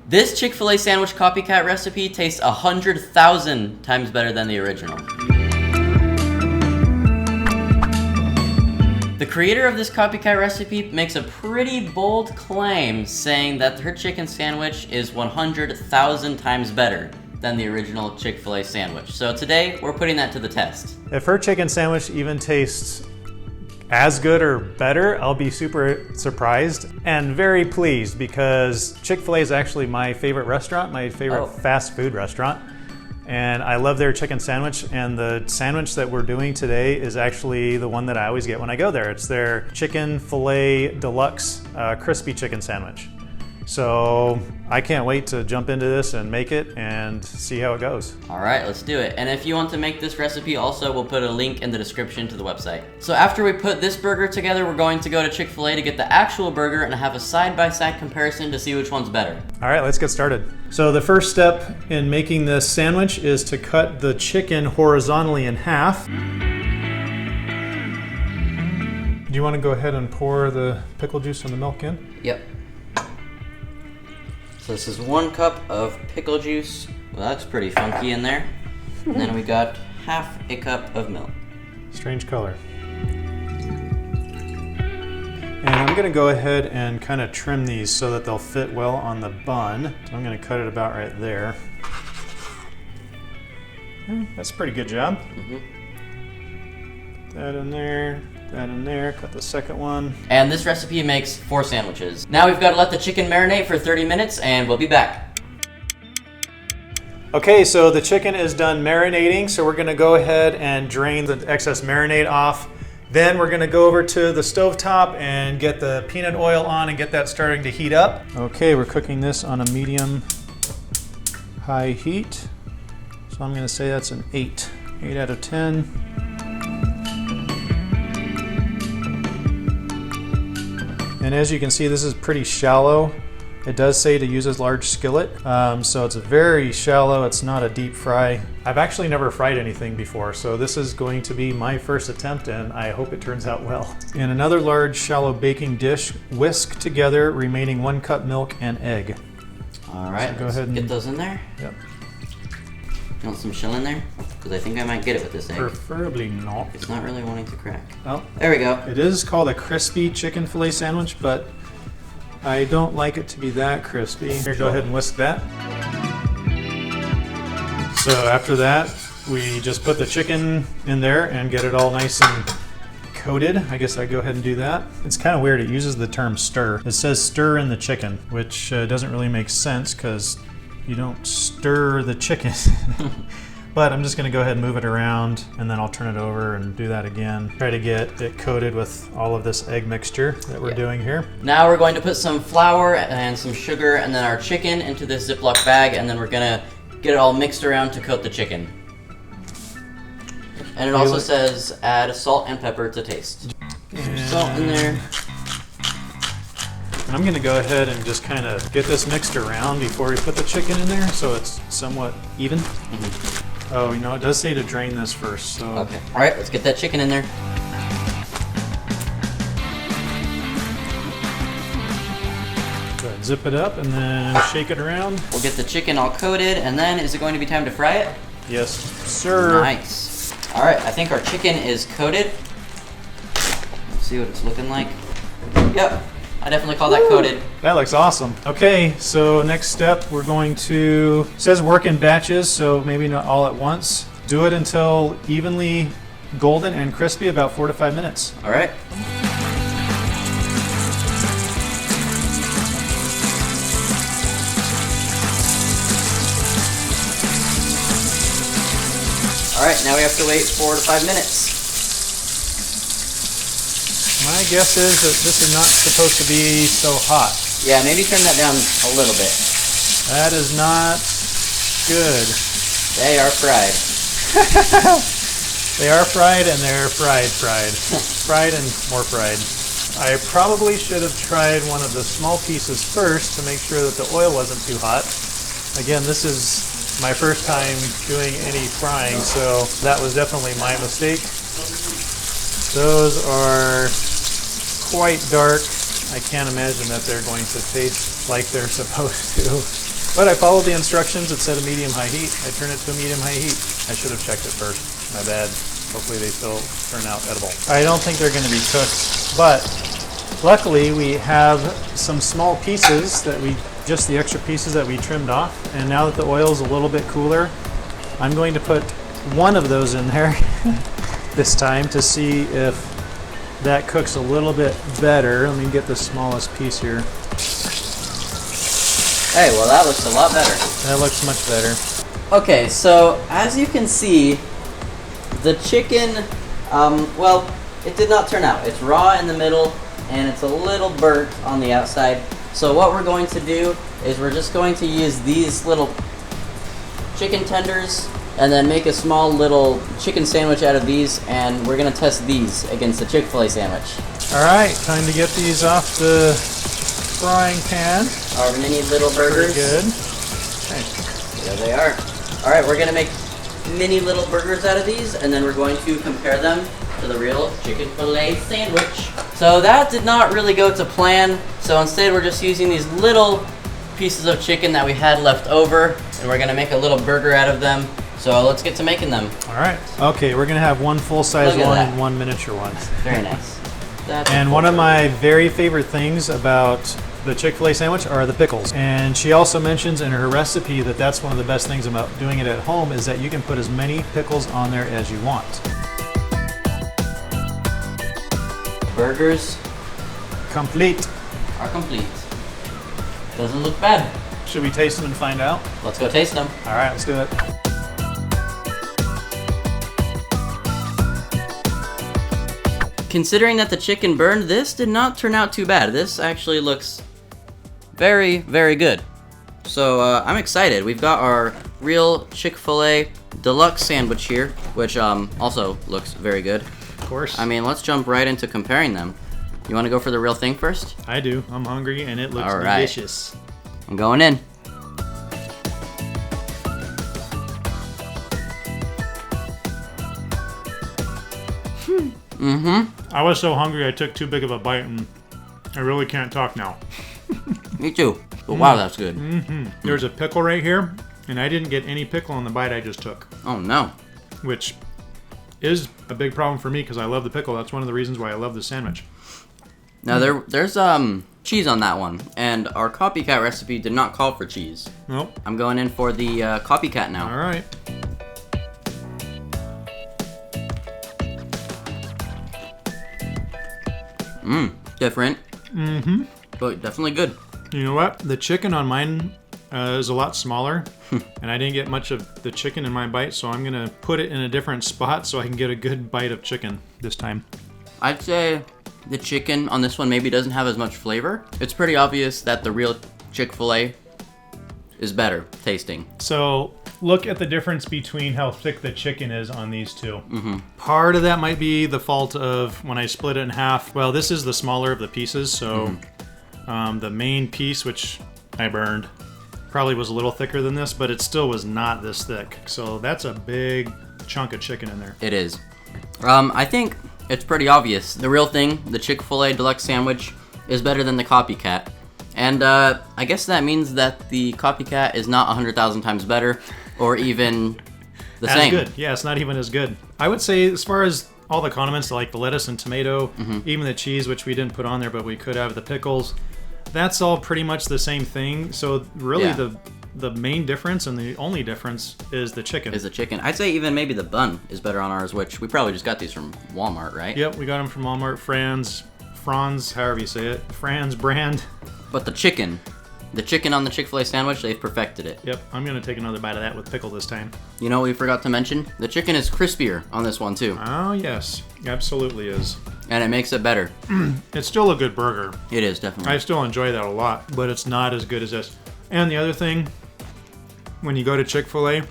This Chick-fil-A sandwich copycat recipe tastes 100,000 times better than the original. The creator of this copycat recipe makes a pretty bold claim saying that her chicken sandwich is 100,000 times better than the original Chick-fil-A sandwich. So today, we're putting that to the test. If her chicken sandwich even tastes as good or better, I'll be super surprised and very pleased, because Chick-fil-A is actually my favorite restaurant, my favorite fast food restaurant. And I love their chicken sandwich, and the sandwich that we're doing today is actually the one that I always get when I go there. It's their chicken filet deluxe crispy chicken sandwich. So I can't wait to jump into this and make it and see how it goes. All right, let's do it. And if you want to make this recipe also, we'll put a link in the description to the website. So after we put this burger together, we're going to go to Chick-fil-A to get the actual burger and have a side-by-side comparison to see which one's better. All right, let's get started. So the first step in making this sandwich is to cut the chicken horizontally in half. Do you want to go ahead and pour the pickle juice and the milk in? Yep. So this is 1 cup of pickle juice. Well, that's pretty funky in there. And then we got half a cup of milk. Strange color. And I'm gonna go ahead and kind of trim these so that they'll fit well on the bun. So I'm gonna cut it about right there. That's a pretty good job. Put that in there. That in there, cut the second one. And this recipe makes 4 sandwiches. Now we've got to let the chicken marinate for 30 minutes and we'll be back. Okay, so the chicken is done marinating, so we're gonna go ahead and drain the excess marinade off. Then we're gonna go over to the stovetop and get the peanut oil on and get that starting to heat up. Okay, we're cooking this on a medium high heat. So I'm gonna say that's an 8 out of 10. And as you can see, this is pretty shallow. It does say to use a large skillet, so it's very shallow. It's not a deep fry. I've actually never fried anything before, so this is going to be my first attempt, and I hope it turns out well. In another large shallow baking dish, whisk together remaining 1 cup milk and egg. All right, so go ahead and get those in there. Yep. You want some shell in there? Because I think I might get it with this egg. Preferably not. It's not really wanting to crack. Oh, there we go. It is called a crispy chicken filet sandwich, but I don't like it to be that crispy. Here, go ahead and whisk that. So after that, we just put the chicken in there and get it all nice and coated. I guess I go ahead and do that. It's kind of weird. It uses the term stir. It says stir in the chicken, which doesn't really make sense because you don't stir the chicken. But I'm just gonna go ahead and move it around, and then I'll turn it over and do that again. Try to get it coated with all of this egg mixture that we're doing here. Now we're going to put some flour and some sugar and then our chicken into this Ziploc bag, and then we're gonna get it all mixed around to coat the chicken. And it also says add salt and pepper to taste. Get some salt in there. I'm gonna go ahead and just kind of get this mixed around before we put the chicken in there so it's somewhat even. Oh, you know, it does say to drain this first, so. Okay, all right, let's get that chicken in there. Go ahead, zip it up and then shake it around. We'll get the chicken all coated, and then is it going to be time to fry it? Yes, sir. Nice. All right, I think our chicken is coated. Let's see what it's looking like. Yep. I definitely call that coated. That looks awesome. Okay, so next step, we're going to, it says work in batches, so maybe not all at once. Do it until evenly golden and crispy, about 4 to 5 minutes. All right. All right, now we have to wait 4 to 5 minutes. My guess is that this is not supposed to be so hot. Yeah, maybe turn that down a little bit. That is not good. They are fried. They are fried and they're fried. Fried and more fried. I probably should have tried one of the small pieces first to make sure that the oil wasn't too hot. Again, this is my first time doing any frying, so that was definitely my mistake. Those are quite dark. I can't imagine that they're going to taste like they're supposed to. But I followed the instructions. It said a medium-high heat. I turned it to a medium-high heat. I should have checked it first. My bad. Hopefully they still turn out edible. I don't think they're going to be cooked, but luckily we have some small pieces that just the extra pieces that we trimmed off. And now that the oil is a little bit cooler, I'm going to put one of those in there this time to see if that cooks a little bit better. Let me get the smallest piece here. Hey, well that looks a lot better. That looks much better. Okay, so as you can see, the chicken, well, it did not turn out. It's raw in the middle, and it's a little burnt on the outside. So what we're going to do is we're just going to use these little chicken tenders and then make a small little chicken sandwich out of these, and we're going to test these against the Chick-fil-A sandwich. All right, time to get these off the frying pan. Our mini little burgers. Pretty good. Okay. There they are. All right, we're going to make mini little burgers out of these, and then we're going to compare them to the real Chick-fil-A sandwich. So that did not really go to plan, so instead we're just using these little pieces of chicken that we had left over, and we're going to make a little burger out of them. So let's get to making them. All right. Okay, we're going to have one full-size one and one miniature one. Very nice. And one of my very favorite things about the Chick-fil-A sandwich are the pickles. And she also mentions in her recipe that that's one of the best things about doing it at home is that you can put as many pickles on there as you want. Burgers complete. Are complete. Doesn't look bad. Should we taste them and find out? Let's go taste them. All right, let's do it. Considering that the chicken burned, this did not turn out too bad. This actually looks very, very good. So I'm excited. We've got our real Chick-fil-A deluxe sandwich here, which also looks very good. Of course. I mean, let's jump right into comparing them. You want to go for the real thing first? I do. I'm hungry and it looks All right. delicious. I'm going in. I was so hungry I took too big of a bite and I really can't talk now. Me too. But wow, that's good. There's a pickle right here, and I didn't get any pickle on the bite I just took. Oh no. Which is a big problem for me because I love the pickle. That's one of the reasons why I love this sandwich. Now there's cheese on that one, and our Copycat recipe did not call for cheese. Nope. I'm going in for the Copycat now. All right. Different. But definitely good. You know what? The chicken on mine is a lot smaller, and I didn't get much of the chicken in my bite, so I'm gonna put it in a different spot so I can get a good bite of chicken this time. I'd say the chicken on this one maybe doesn't have as much flavor. It's pretty obvious that the real Chick-fil-A is better tasting. So look at the difference between how thick the chicken is on these two. Part of that might be the fault of when I split it in half. Well, this is the smaller of the pieces, so the main piece, which I burned, probably was a little thicker than this, but it still was not this thick. So that's a big chunk of chicken in there. It is. I think it's pretty obvious. The real thing, the Chick-fil-A deluxe sandwich, is better than the Copycat. And I guess that means that the Copycat is not 100,000 times better, or even the same. As good. Yeah, it's not even as good. I would say as far as all the condiments, like the lettuce and tomato, even the cheese, which we didn't put on there, but we could have, the pickles, that's all pretty much the same thing. So really the main difference and the only difference is the chicken. I'd say even maybe the bun is better on ours, which we probably just got these from Walmart, right? Yep, we got them from Walmart. Franz, however you say it. Franz brand. But the chicken on the Chick-fil-A sandwich, they've perfected it. Yep, I'm going to take another bite of that with pickle this time. You know what we forgot to mention? The chicken is crispier on this one too. Oh yes, absolutely is. And it makes it better. It's still a good burger. It is, definitely. I still enjoy that a lot, but it's not as good as this. And the other thing, when you go to Chick-fil-A,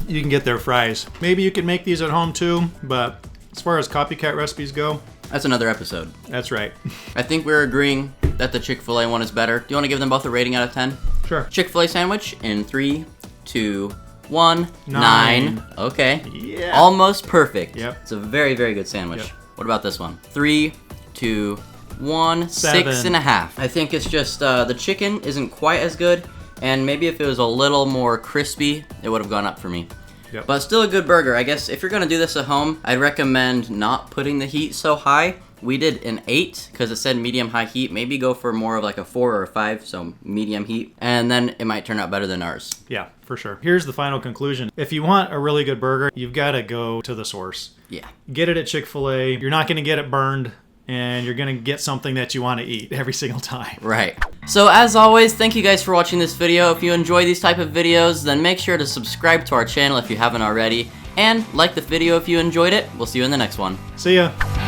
you can get their fries. Maybe you can make these at home too, but as far as Copycat recipes go, that's another episode. That's right. I think we're agreeing that the Chick-fil-A one is better. Do you want to give them both a rating out of 10? Sure. Chick-fil-A sandwich in 3, 2, 1, 9. Okay. Yeah. Almost perfect. Yep. It's a very, very good sandwich. Yep. What about this one? 3, 2, 1, 7. 6.5. I think it's just the chicken isn't quite as good, And maybe if it was a little more crispy, it would have gone up for me. Yep. But still a good burger. I guess if you're gonna do this at home, I'd recommend not putting the heat so high. We did an 8 because it said medium-high heat. Maybe go for more of like a 4 or a 5, so medium heat. And then it might turn out better than ours. Yeah, for sure. Here's the final conclusion. If you want a really good burger, you've got to go to the source. Yeah. Get it at Chick-fil-A. You're not going to get it burned, and you're going to get something that you want to eat every single time. Right. So as always, thank you guys for watching this video. If you enjoy these type of videos, then make sure to subscribe to our channel if you haven't already. And like the video if you enjoyed it. We'll see you in the next one. See ya.